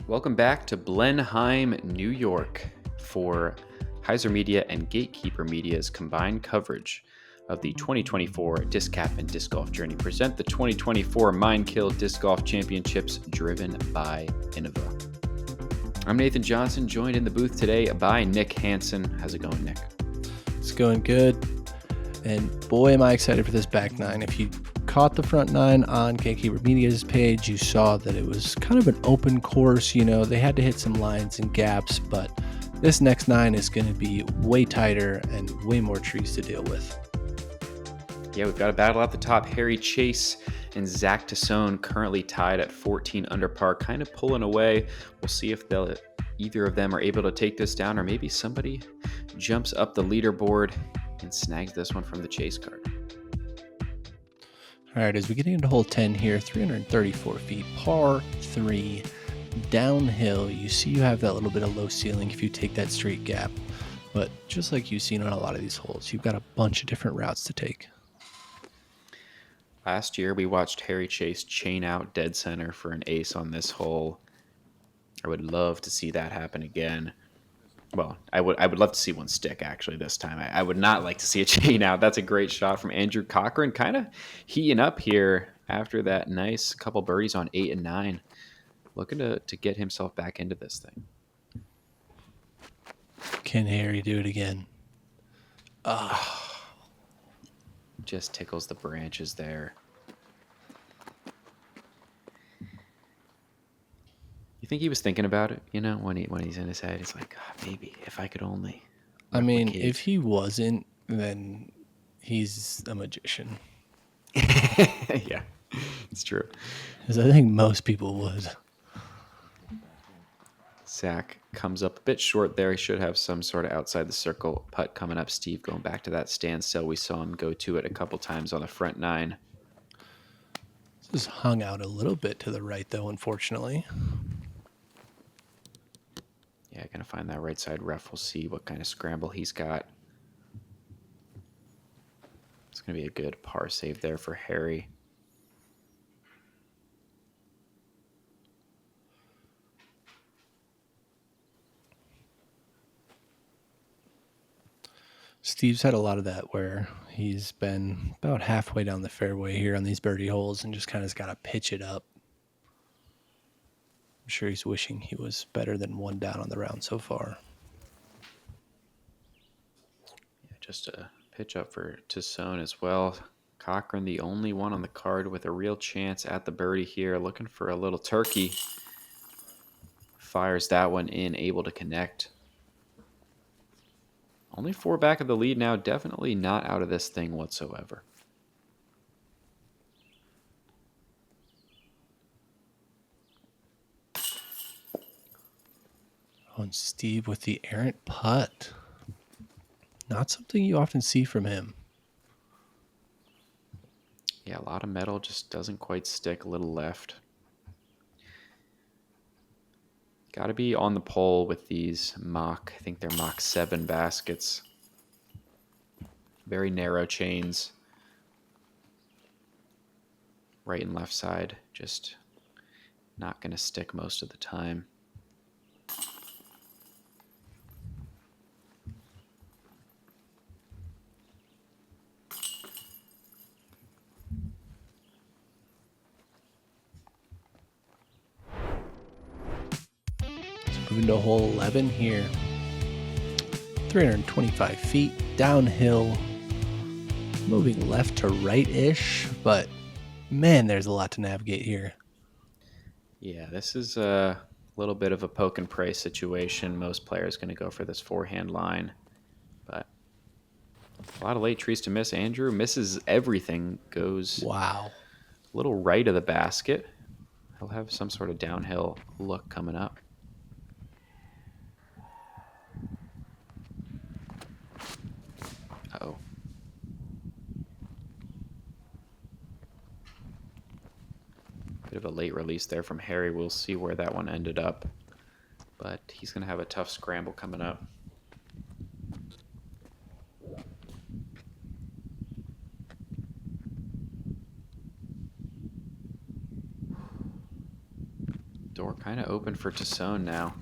Welcome back to Blenheim, New York for HyzerMedia and Gatekeeper Media's combined coverage of the 2024 Disc Cap and Disc Golf Journey present the 2024 Mindkill Disc Golf Championships driven by Innova. I'm Nathan Johnson, joined in the booth today by Nick Hanson. How's it going, Nick? It's going good. And boy, am I excited for this back nine. If you caught the front nine on Gatekeeper Media's page, you saw that it was kind of an open course. You know, they had to hit some lines and gaps, but this next nine is going to be way tighter and way more trees to deal with. Yeah, we've got a battle at the top. Chace and Zach Tesone currently tied at 14 under par, kind of pulling away. We'll see if either of them are able to take this down, or maybe somebody jumps up the leaderboard and snags this one from the Chace card. All right, as we get into hole 10 here, 334 feet, par 3, downhill. You see you have that little bit of low ceiling if you take that straight gap. But just like you've seen on a lot of these holes, you've got a bunch of different routes to take. Last year, we watched Chace chain out dead center for an ace on this hole. I would love to see that happen again. Well, I would love to see one stick, actually, this time. I would not like to see a chain out. That's a great shot from Andrew Cochran, kind of heating up here after that nice couple birdies on 8 and 9. Looking to get himself back into this thing. Can Harry do it again? Just tickles the branches there. You think he was thinking about it, you know, when he's in his head? He's like, maybe if I could only. I mean, if he wasn't, then he's a magician. Yeah, it's true. Because I think most people would. Zach comes up a bit short there. He should have some sort of outside the circle putt coming up. Steve going back to that standstill. We saw him go to it a couple times on the front nine. This is hung out a little bit to the right, though, unfortunately. Yeah, going to find that right side ref. We'll see what kind of scramble he's got. It's going to be a good par save there for Harry. Steve's had a lot of that where he's been about halfway down the fairway here on these birdie holes and just kind of got to pitch it up. I'm sure he's wishing he was better than one down on the round so far. Yeah, just a pitch up for Tesone as well. Cochran, the only one on the card with a real chance at the birdie here, looking for a little turkey. Fires that one in, able to connect. Only 4 back of the lead now, definitely not out of this thing whatsoever. Oh, and Steve with the errant putt. Not something you often see from him. Yeah, a lot of metal, just doesn't quite stick, a little left. Got to be on the pole with these I think they're Mach 7 baskets. Very narrow chains. Right and left side, just not going to stick most of the time. Moving to hole 11 here. 325 feet, downhill. Moving left to right-ish, but man, there's a lot to navigate here. Yeah, this is a little bit of a poke and pray situation. Most players going to go for this forehand line, but a lot of late trees to miss. Andrew misses everything, goes Wow. a little right of the basket. He'll have some sort of downhill look coming up. Uh-oh. Bit of a late release there from Harry. We'll see where that one ended up. But he's going to have a tough scramble coming up. door kind of open for Tesone now.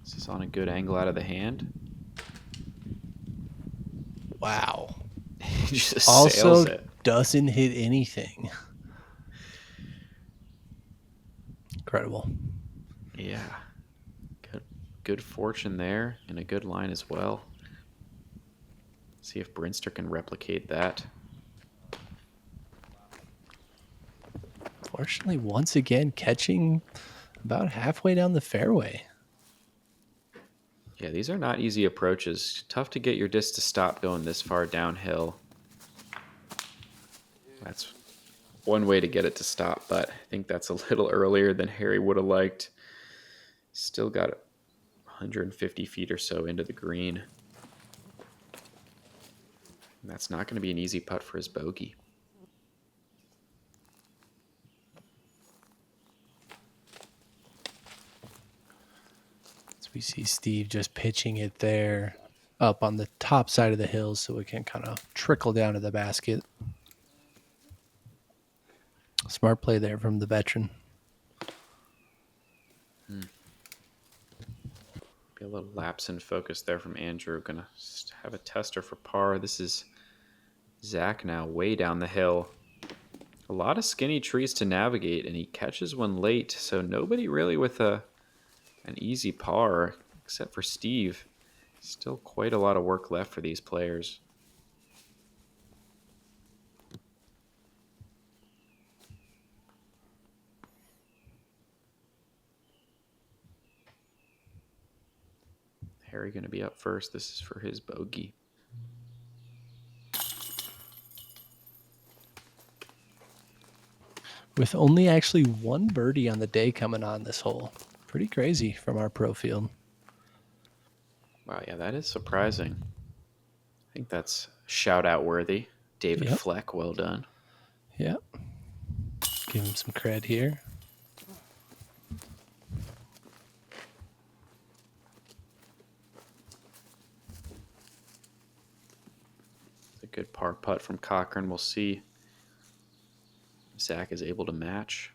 This is on a good angle out of the hand. Wow. He just Also sails it. doesn't hit anything. Incredible. Yeah. Good fortune there, and a good line as well. See if Brinster can replicate that. Fortunately, once again, catching about halfway down the fairway. Yeah, these are not easy approaches. Tough to get your disc to stop going this far downhill. That's one way to get it to stop, but I think that's a little earlier than Harry would have liked. Still got 150 feet or so into the green. And that's not going to be an easy putt for his bogey. So we see Steve just pitching it there up on the top side of the hill so it can kind of trickle down to the basket. Smart play there from the veteran. Be a little lapse in focus there from Andrew. Gonna have a tester for par. This is Zach now way down the hill. A lot of skinny trees to navigate, and he catches one late, so nobody really with an easy par except for Steve. Still quite a lot of work left for these players. Harry going to be up first. This is for his bogey. With only actually one birdie on the day coming on this hole. Pretty crazy from our pro field. Wow, yeah, that is surprising. I think that's shout-out worthy. David Fleck, well done. Yep. Give him some cred here. It's a good par putt from Cochran. We'll see if Zach is able to match.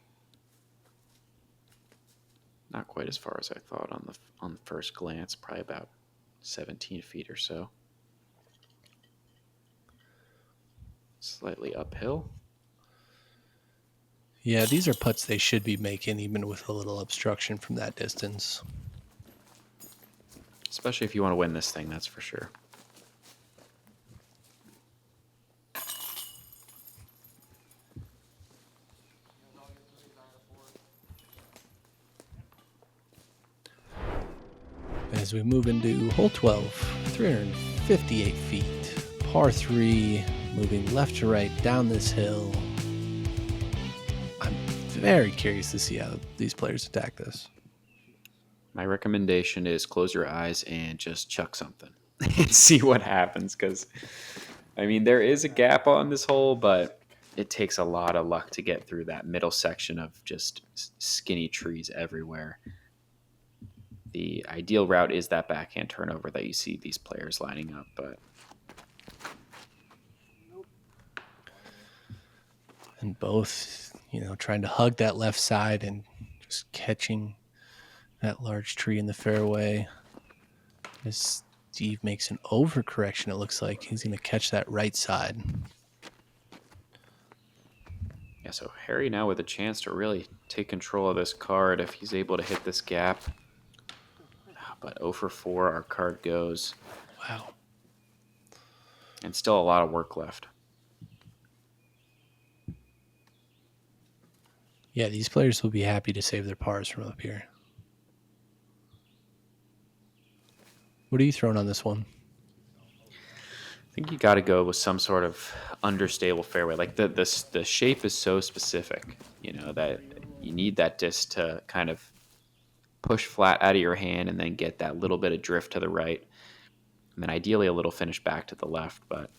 Not quite as far as I thought on the first glance, probably about 17 feet or so. Slightly uphill. Yeah, these are putts they should be making even with a little obstruction from that distance. Especially if you want to win this thing, that's for sure. As we move into hole 12, 358 feet, par 3, moving left to right down this hill. I'm very curious to see how these players attack this. My recommendation is close your eyes and just chuck something and see what happens, because, I mean, there is a gap on this hole, but it takes a lot of luck to get through that middle section of just skinny trees everywhere. The ideal route is that backhand turnover that you see these players lining up, but And both, trying to hug that left side and just catching that large tree in the fairway. As Steve makes an overcorrection, it looks like he's going to catch that right side. yeah, so Harry now with a chance to really take control of this card if he's able to hit this gap. But 0 for 4, our card goes. Wow. And still a lot of work left. Yeah, these players will be happy to save their pars from up here. What are you throwing on this one? I think you got to go with some sort of understable fairway. Like the shape is so specific, that you need that disc to kind of push flat out of your hand and then get that little bit of drift to the right. And then ideally a little finish back to the left. But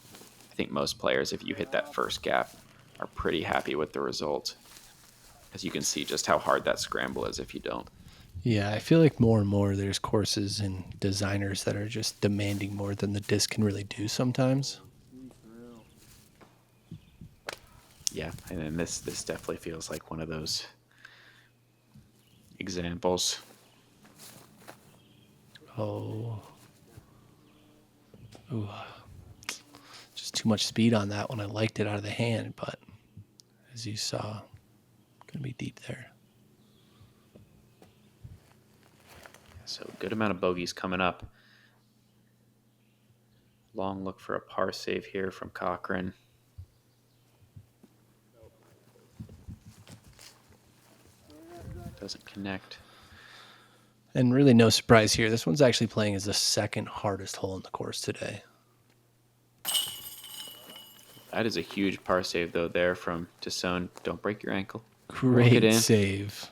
I think most players, if you hit that first gap, are pretty happy with the result. As you can see just how hard that scramble is if you don't. Yeah, I feel like more and more there's courses and designers that are just demanding more than the disc can really do sometimes. Yeah, and then this definitely feels like one of those examples. Oh. Ooh. Just too much speed on that one. I liked it out of the hand, but as you saw, gonna be deep there. So good amount of bogeys coming up. Long look for a par save here from Cochran. Doesn't connect. And really no surprise here. This one's actually playing as the second hardest hole in the course today. That is a huge par save, though, there from Tesone. Don't break your ankle. Great save.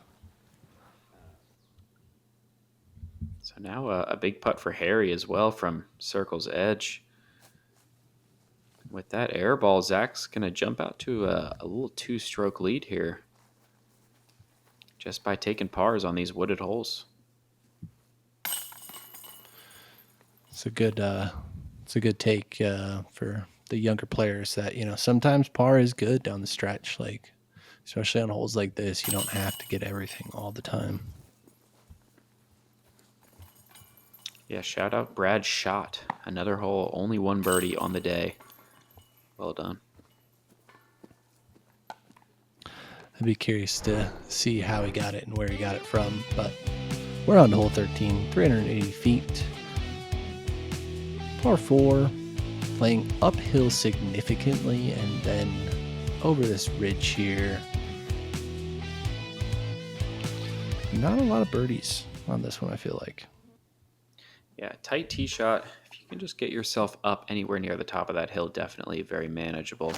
So now a big putt for Harry as well from Circle's edge. With that air ball, Zach's going to jump out to a little 2-stroke lead here just by taking pars on these wooded holes. It's a good take for the younger players that, sometimes par is good down the stretch, like especially on holes like this. You don't have to get everything all the time. Yeah, shout out Brad Schott. Another hole, only one birdie on the day. Well done. I'd be curious to see how he got it and where he got it from, but we're on to hole 13, 380 feet. Par 4, playing uphill significantly and then over this ridge here. Not a lot of birdies on this one, I feel like. Yeah, tight tee shot. If you can just get yourself up anywhere near the top of that hill, definitely very manageable.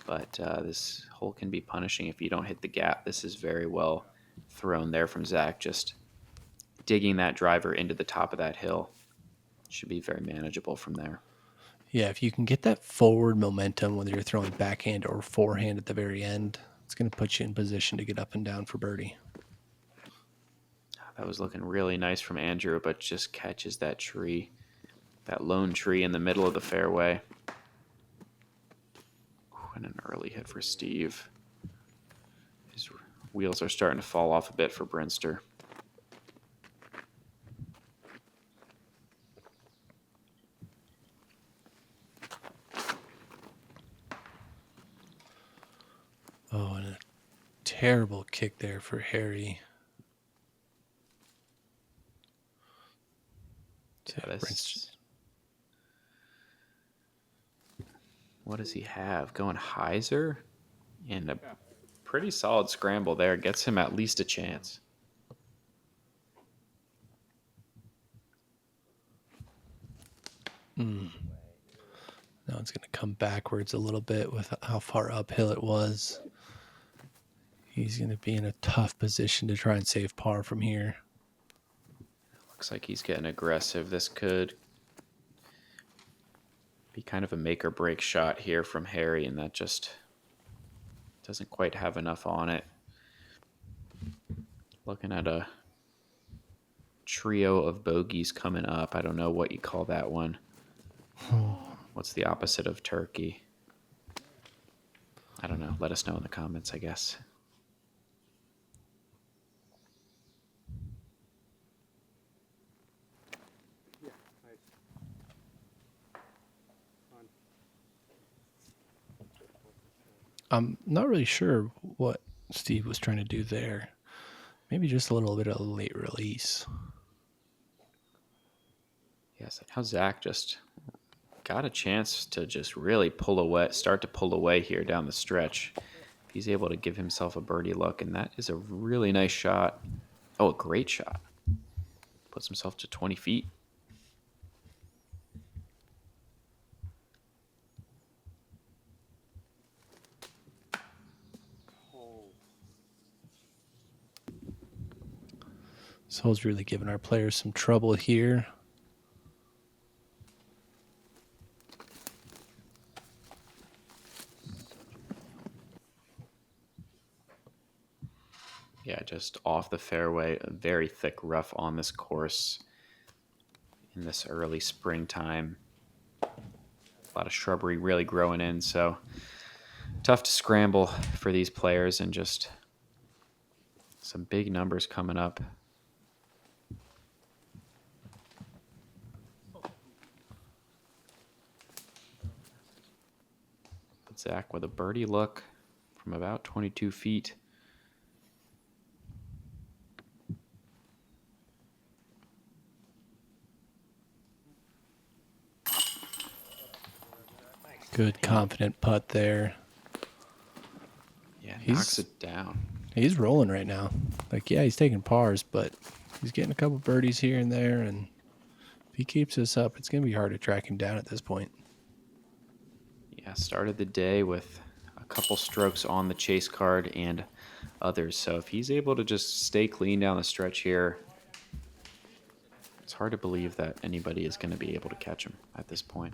But this hole can be punishing if you don't hit the gap. This is very well thrown there from Zach. Just digging that driver into the top of that hill should be very manageable from there. Yeah, if you can get that forward momentum, whether you're throwing backhand or forehand at the very end, it's going to put you in position to get up and down for birdie. That was looking really nice from Andrew, but just catches that tree, that lone tree in the middle of the fairway. And an early hit for Steve. His wheels are starting to fall off a bit for Brinster. Oh, and a terrible kick there for Harry. Yeah, what does he have? Going Hyzer? And a pretty solid scramble there. Gets him at least a chance. Now it's going to come backwards a little bit with how far uphill it was. He's going to be in a tough position to try and save par from here. Looks like he's getting aggressive. This could be kind of a make or break shot here from Harry, and that just doesn't quite have enough on it. Looking at a trio of bogeys coming up. I don't know what you call that one. What's the opposite of turkey? I don't know. Let us know in the comments, I guess. I'm not really sure what Steve was trying to do there. Maybe just a little bit of a late release. Yes, how Zach just got a chance to just really start to pull away here down the stretch. If he's able to give himself a birdie look, and that is a really nice shot. Oh, a great shot. Puts himself to 20 feet. This hole's really giving our players some trouble here. Yeah, just off the fairway, a very thick rough on this course in this early springtime. A lot of shrubbery really growing in, so tough to scramble for these players and just Some big numbers coming up. Zach with a birdie look from about 22 feet. Good confident putt there. Yeah, knocks it down. He's rolling right now. Like, yeah, he's taking pars, but he's getting a couple birdies here and there, and if he keeps this up, it's going to be hard to track him down at this point. Yeah, started the day with a couple strokes on the Chace card and others. So if he's able to just stay clean down the stretch here, it's hard to believe that anybody is going to be able to catch him at this point.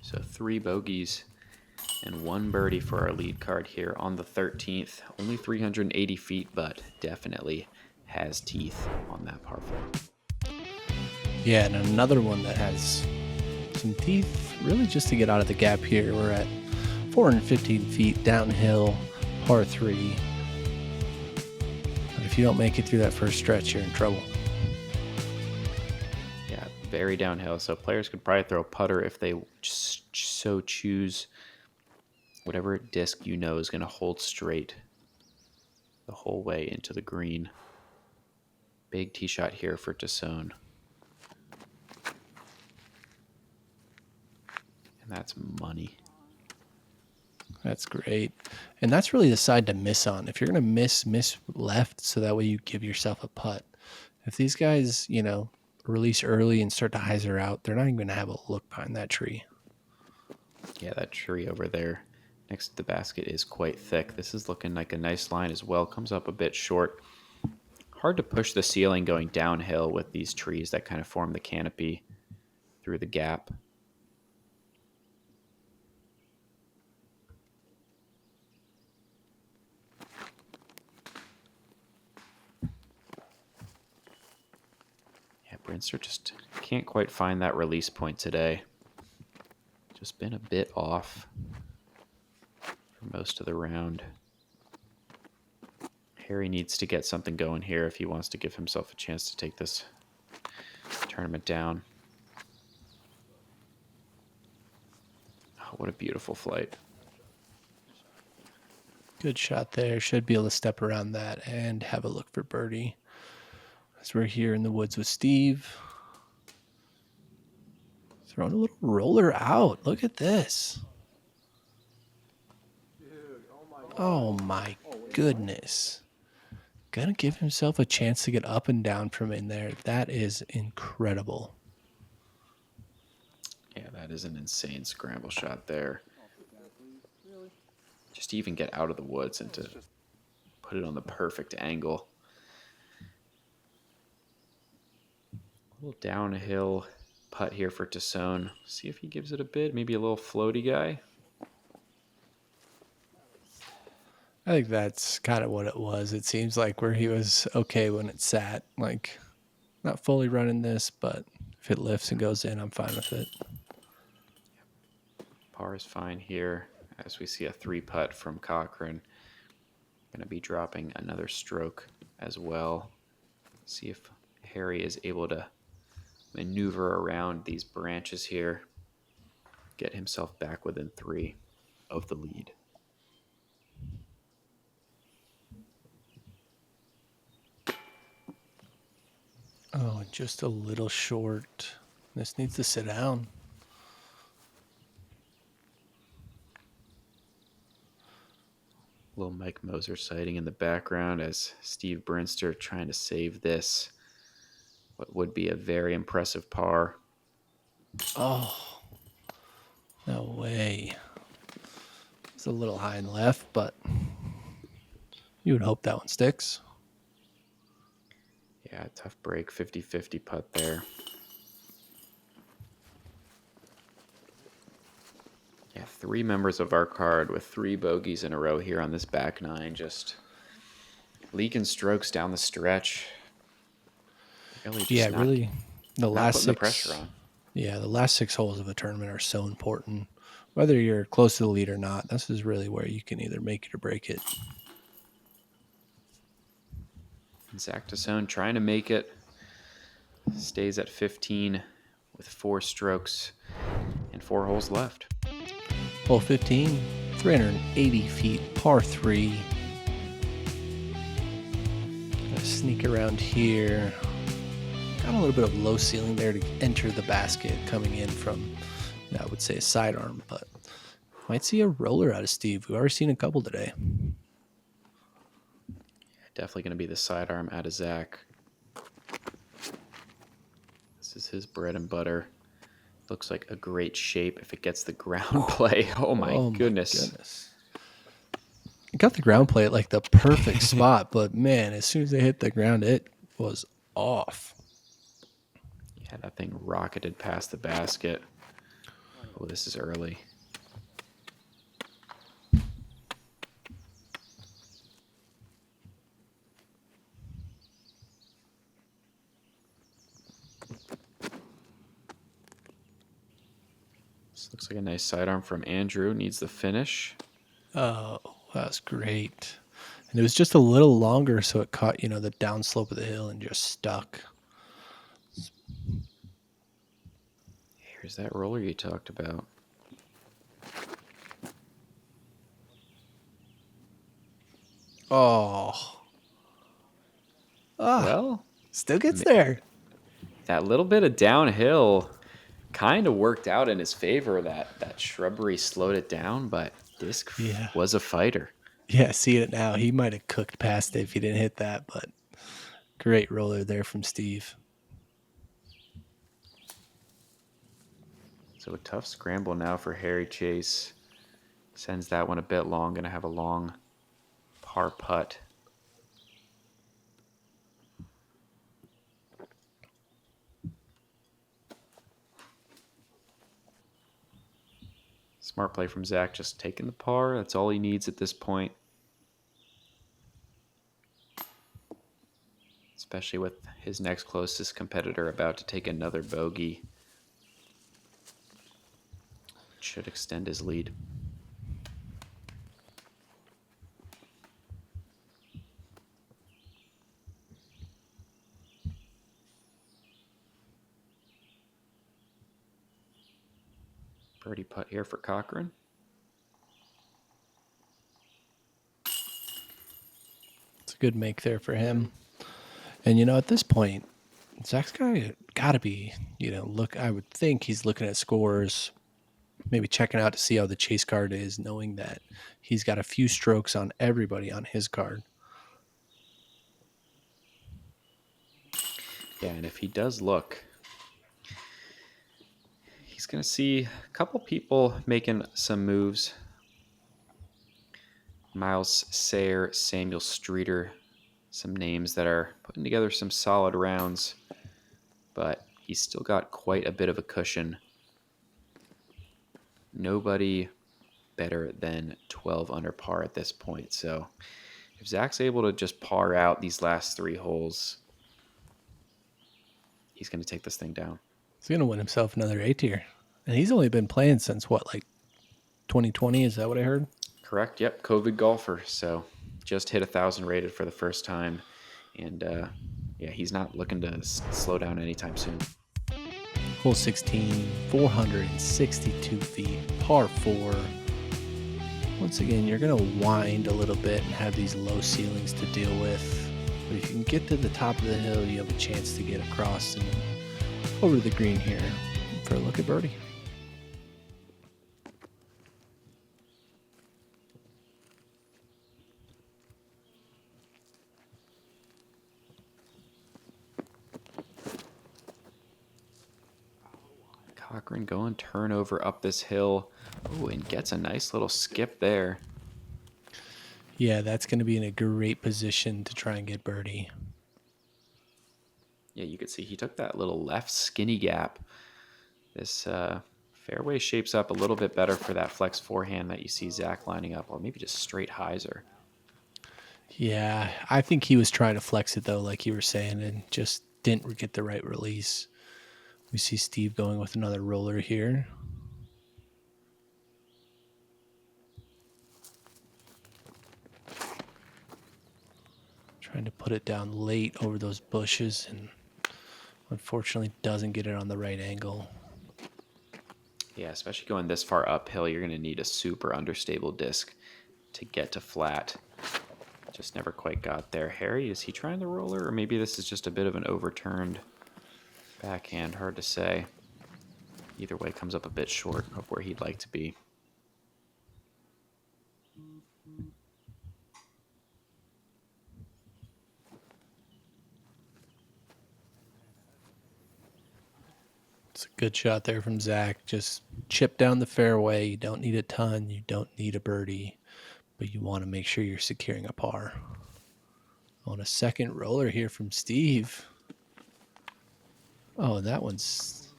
So 3 bogeys and 1 birdie for our lead card here on the 13th. Only 380 feet, but definitely has teeth on that par 4. Yeah, and another one that has some teeth, really just to get out of the gap here. We're at 415 feet downhill, par 3. But if you don't make it through that first stretch, you're in trouble. Yeah, very downhill. So players could probably throw a putter if they so choose. Whatever disc you know is going to hold straight the whole way into the green. Big tee shot here for Tesone. And that's money. That's great. And that's really the side to miss on. If you're going to miss left, so that way you give yourself a putt. If these guys, release early and start to hyzer out, they're not even going to have a look behind that tree. Yeah, that tree over there next to the basket is quite thick. This is looking like a nice line as well. Comes up a bit short. Hard to push the ceiling going downhill with these trees that kind of form the canopy through the gap. Yeah, Brinster just can't quite find that release point today. Just been a bit off for most of the round. Harry needs to get something going here if he wants to give himself a chance to take this tournament down. Oh, what a beautiful flight. Good shot there. Should be able to step around that and have a look for birdie. As we're here in the woods with Steve. Throwing a little roller out. Look at this. Oh my goodness. Gonna give himself a chance to get up and down from in there. That is incredible. Yeah, that is an insane scramble shot there. Just to even get out of the woods and to put it on the perfect angle. A little downhill putt here for Tesone. See if he gives it a bid. Maybe a little floaty guy. I think that's kind of what it was. It seems like where he was okay when it sat. Like, not fully running this, but if it lifts and goes in, I'm fine with it. Par is fine here as we see a 3 putt from Cochran. Going to be dropping another stroke as well. See if Harry is able to maneuver around these branches here. Get himself back within 3 of the lead. Oh, just a little short. This needs to sit down. Little Mike Moser sighting in the background as Steve Brinster trying to save this. What would be a very impressive par. Oh, no way. It's a little high and left, but you would hope that one sticks. Yeah, tough break, 50-50 putt there. Yeah, Three members of our card with 3 bogeys in a row here on this back 9, just leaking strokes down the stretch. Really just Yeah, really, the not last putting the pressure 6. on. Yeah, the last 6 holes of a tournament are so important. Whether you're close to the lead or not, this is really where you can either make it or break it. Zach Tesone trying to make it. Stays at 15 with 4 strokes and 4 holes left. Hole 15, 380 feet, par 3. Gonna sneak around here. Got a little bit of low ceiling there to enter the basket coming in from, I would say, a sidearm, but might see a roller out of Steve. We've already seen a couple today. Definitely going to be the sidearm out of Zach. This is his bread and butter. Looks like a great shape if it gets the ground play. Oh my goodness. It got the ground play at like the perfect spot, but man, as soon as they hit the ground, it was off. Yeah, that thing rocketed past the basket. Oh, this is early. This looks like a nice sidearm from Andrew. Needs the finish. Oh, that's great. And it was just a little longer, so it caught, the downslope of the hill and just stuck. Here's that roller you talked about. Oh. Well, still gets there. That little bit of downhill kind of worked out in his favor. That shrubbery slowed it down, but Disc was a fighter. Yeah, seeing it now, he might have cooked past it if he didn't hit that, but great roller there from Steve. So a tough scramble now for Harry Chace. Sends that one a bit long. Going to have a long par putt. Smart play from Zach, just taking the par. That's all he needs at this point. Especially with his next closest competitor about to take another bogey. Should extend his lead. Birdie putt here for Cochran. It's a good make there for him. And, at this point, Zach's got to be, I would think he's looking at scores, maybe checking out to see how the Chace card is, knowing that he's got a few strokes on everybody on his card. Yeah, and if he does look, he's going to see a couple people making some moves. Miles Sayer, Samuel Streeter, some names that are putting together some solid rounds, but he's still got quite a bit of a cushion. Nobody better than 12 under par at this point. So if Zach's able to just par out these last 3 holes, he's going to take this thing down. He's going to win himself another A tier. And he's only been playing since 2020? Is that what I heard? Correct. Yep. COVID golfer. So just hit 1,000 rated for the first time. And he's not looking to slow down anytime soon. Hole 16, 462 feet, par 4. Once again, you're going to wind a little bit and have these low ceilings to deal with. But if you can get to the top of the hill, you have a chance to get across and over the green here for a look at birdie. Cochran going turnover up this hill. Oh, and gets a nice little skip there. Yeah, that's going to be in a great position to try and get birdie. Yeah, you could see he took that little left skinny gap. This Fairway shapes up a little bit better for that flex forehand that you see Zach lining up, or maybe just straight hyzer. Yeah, I think he was trying to flex it, though, like you were saying, and just didn't get the right release. We see Steve going with another roller here. Trying to put it down late over those bushes, and unfortunately doesn't get it on the right angle. Yeah, especially going this far uphill, you're going to need a super understable disc to get to flat. Just never quite got there. Harry, is he trying the roller, or maybe this is just a bit of an overturned backhand? Hard to say. Either way, comes up a bit short of where he'd like to be. It's a good shot there from Zach. Just chip down the fairway. You don't need a ton. You don't need a birdie, but you want to make sure you're securing a par. On a second roller here from Steve. Oh, and that one's...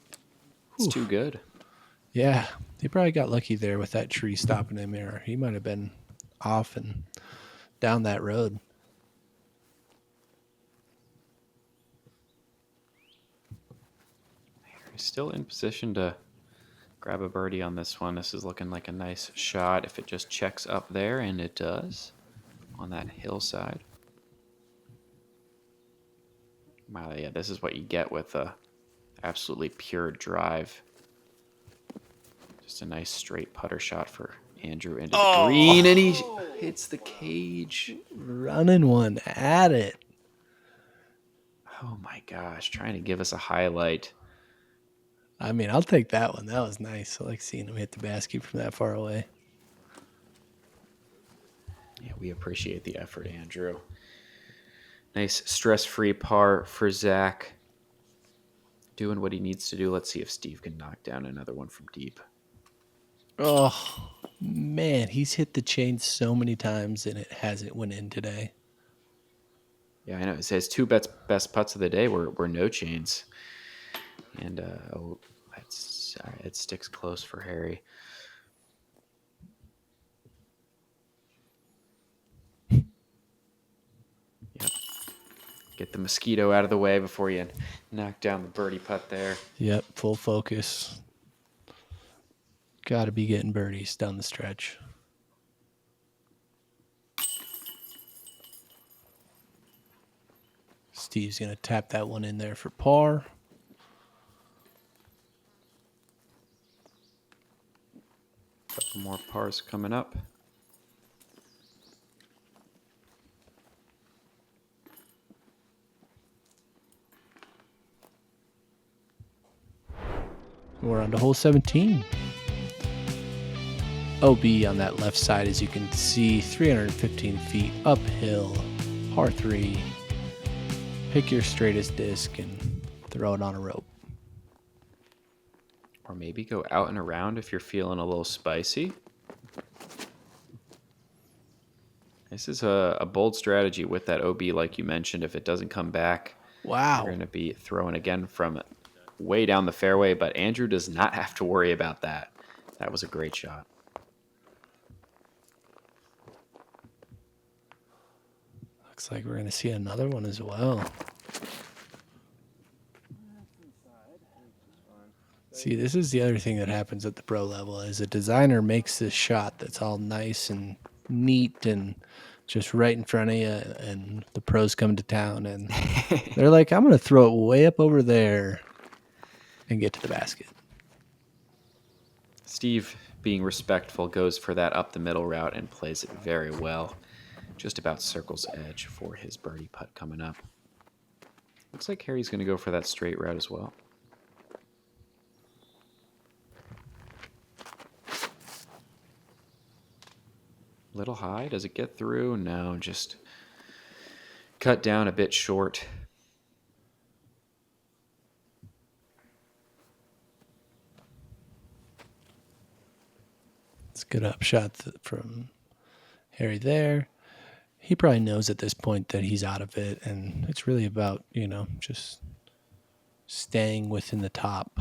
It's too good. Yeah, he probably got lucky there with that tree stopping him there. He might have been off and down that road. He's still in position to grab a birdie on this one. This is looking like a nice shot if it just checks up there, and it does on that hillside. Wow, yeah, this is what you get with a absolutely pure drive. Just a nice straight putter shot for Andrew into the green, and he hits the cage. Running one at it. Oh my gosh, trying to give us a highlight. I mean, I'll take that one. That was nice. I like seeing him hit the basket from that far away. Yeah, we appreciate the effort, Andrew. Nice stress-free par for Zach. Doing what he needs to do. Let's see if Steve can knock down another one from deep. Oh, man. He's hit the chain so many times, and it hasn't went in today. Yeah, I know. His two best putts of the day were no chains. And, it sticks close for Harry. Yep. Get the mosquito out of the way before you knock down the birdie putt there. Yep, full focus. Got to be getting birdies down the stretch. Steve's going to tap that one in there for par. Couple more pars coming up. We're on to hole 17. OB on that left side, as you can see, 315 feet uphill, par 3. Pick your straightest disc and throw it on a rope. Or maybe go out and around if you're feeling a little spicy. This is a bold strategy with that OB, like you mentioned. If it doesn't come back, Wow. you're going to be throwing again from way down the fairway, but Andrew does not have to worry about that. That was a great shot. Looks like we're going to see another one as well. See, this is the other thing that happens at the pro level is a designer makes this shot that's all nice and neat and just right in front of you, and the pros come to town and they're like, I'm going to throw it way up over there and get to the basket. Steve, being respectful, goes for that up the middle route and plays it very well. Just about circles edge for his birdie putt coming up. Looks like Harry's going to go for that straight route as well. Little high. Does it get through? No, just cut down a bit short. It's a good upshot from Harry there. He probably knows at this point that he's out of it, and it's really about, just staying within the top.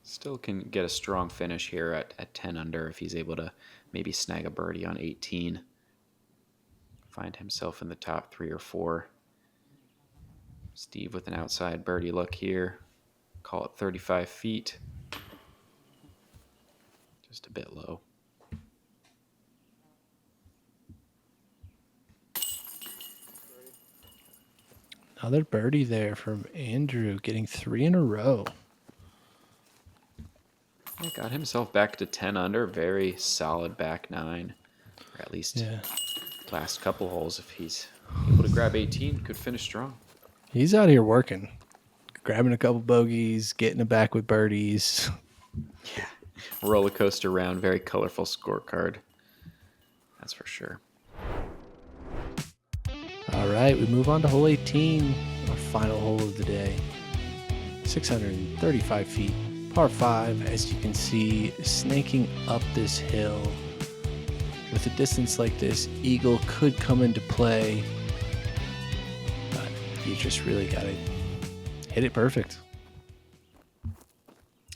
Still can get a strong finish here at 10 under if he's able to maybe snag a birdie on 18. Find himself in the top 3 or 4. Steve with an outside birdie look here. Call it 35 feet. Just a bit low. Another birdie there from Andrew, getting 3 in a row. He got himself back to 10 under. Very solid back 9. Or at least last couple holes. If he's able to grab 18, could finish strong. He's out here working. Grabbing a couple bogeys, getting it back with birdies. Yeah. Roller coaster round. Very colorful scorecard. That's for sure. All right, we move on to hole 18, our final hole of the day. 635 feet, par 5, as you can see, snaking up this hill. With a distance like this, eagle could come into play, but you just really got to hit it perfect.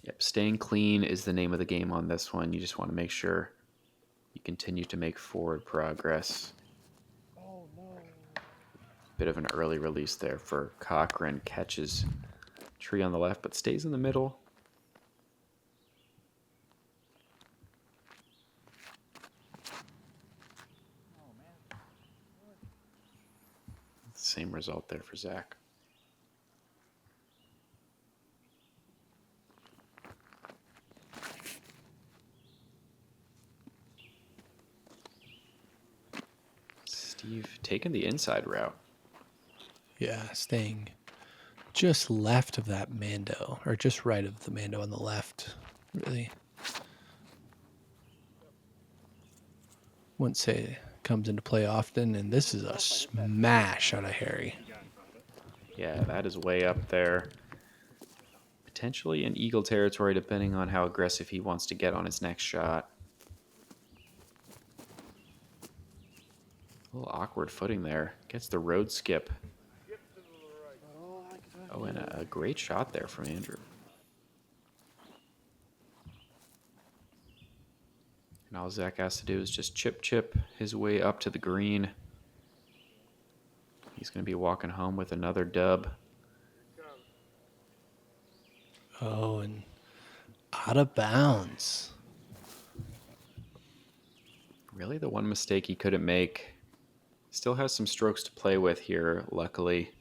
Yep, staying clean is the name of the game on this one. You just want to make sure you continue to make forward progress. Bit of an early release there for Cochran. Catches tree on the left, but stays in the middle. Same result there for Zach. Steve taking the inside route. Yeah, staying just left of that Mando, or just right of the Mando on the left, really. Wouldn't say it comes into play often, and this is a smash out of Harry. Yeah, that is way up there. Potentially in eagle territory, depending on how aggressive he wants to get on his next shot. A little awkward footing there. Gets the road skip. Oh, and a great shot there from Andrew. And all Zach has to do is just chip his way up to the green. He's going to be walking home with another dub. Oh, and out of bounds. Really the one mistake he couldn't make. Still has some strokes to play with here, luckily.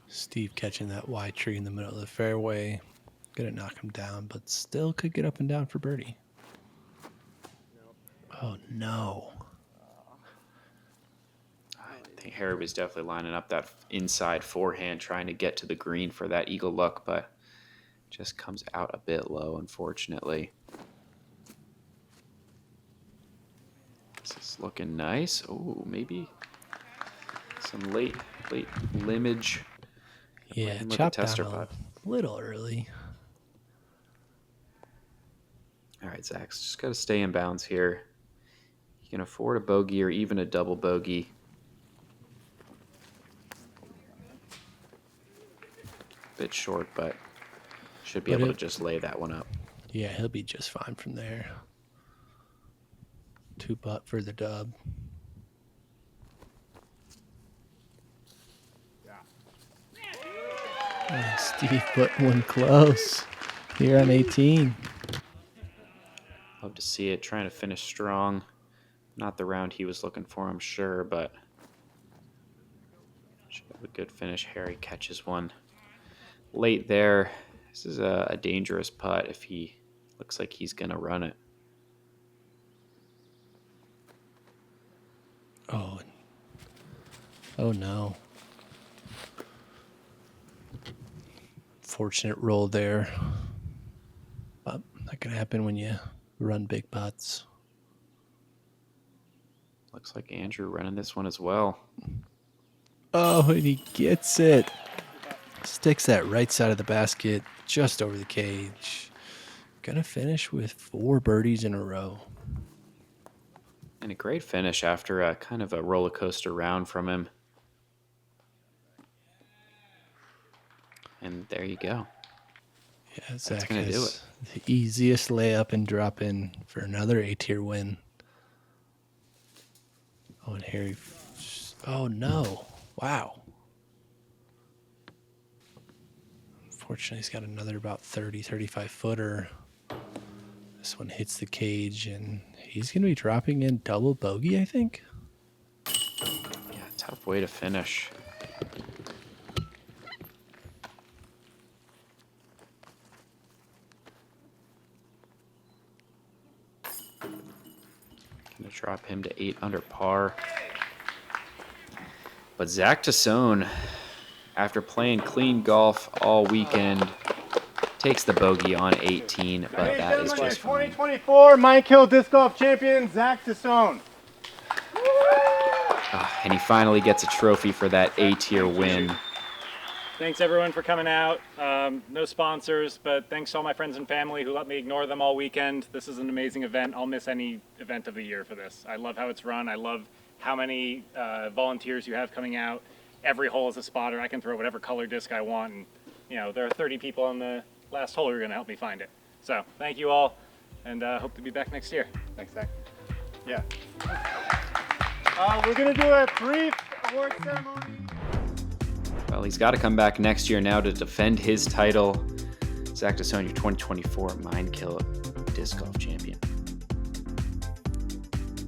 Steve catching that wide tree in the middle of the fairway. Gonna knock him down, but still could get up and down for birdie. Oh, no. I think Harry was definitely lining up that inside forehand, trying to get to the green for that eagle look, but just comes out a bit low, unfortunately. This is looking nice. Oh, maybe some late limage. Yeah, chopped down a little early. All right, Zach's just got to stay in bounds here. He can afford a bogey or even a double bogey. Bit short, but should be able to just lay that one up. Yeah, he'll be just fine from there. 2-putt for the dub. Oh, Steve put one close here on 18. Love to see it. Trying to finish strong. Not the round he was looking for, I'm sure, but should have a good finish. Harry catches one late there. This is a dangerous putt if he looks like he's going to run it. Oh no. Fortunate roll there. But that can happen when you run big putts. Looks like Andrew running this one as well. Oh, and he gets it. Sticks that right side of the basket just over the cage. Gonna finish with 4 birdies in a row. And a great finish after a kind of a roller coaster round from him. And there you go. Yeah, Zach gonna do has the easiest layup and drop in for another A-tier win. Oh, and Harry. Oh, no. Wow. Unfortunately, he's got another about 30, 35 footer. This one hits the cage, and he's going to be dropping in double bogey, I think. Yeah, tough way to finish. Gonna drop him to 8 under par. But Zach Tesone, after playing clean golf all weekend, takes the bogey on 18, but that is just fine. 2024 KilI Disc Golf Champion, Zach Tesone. And he finally gets a trophy for that A-tier win. Thanks everyone for coming out. No sponsors, but thanks to all my friends and family who let me ignore them all weekend. This is an amazing event. I'll miss any event of the year for this. I love how it's run. I love how many volunteers you have coming out. Every hole is a spotter. I can throw whatever color disc I want, and there are 30 people on the last hole who are going to help me find it. So thank you all, and hope to be back next year. Thanks, Zach. Yeah. We're going to do a brief award ceremony. Well, he's got to come back next year now to defend his title. Zach Tesone, your 2024 KilI Disc Golf Champion.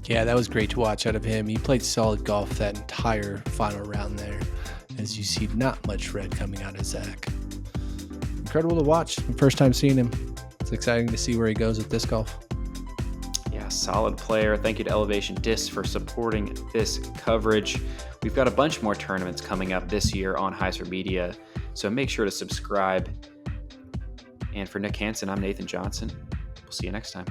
Yeah, that was great to watch out of him. He played solid golf that entire final round there. As you see, not much red coming out of Zach. Incredible to watch. First time seeing him. It's exciting to see where he goes with disc golf. Yeah, solid player. Thank you to Elevation Disc for supporting this coverage. We've got a bunch more tournaments coming up this year on HyzerMedia, so make sure to subscribe. And for Nick Hanson, I'm Nathan Johnson. We'll see you next time.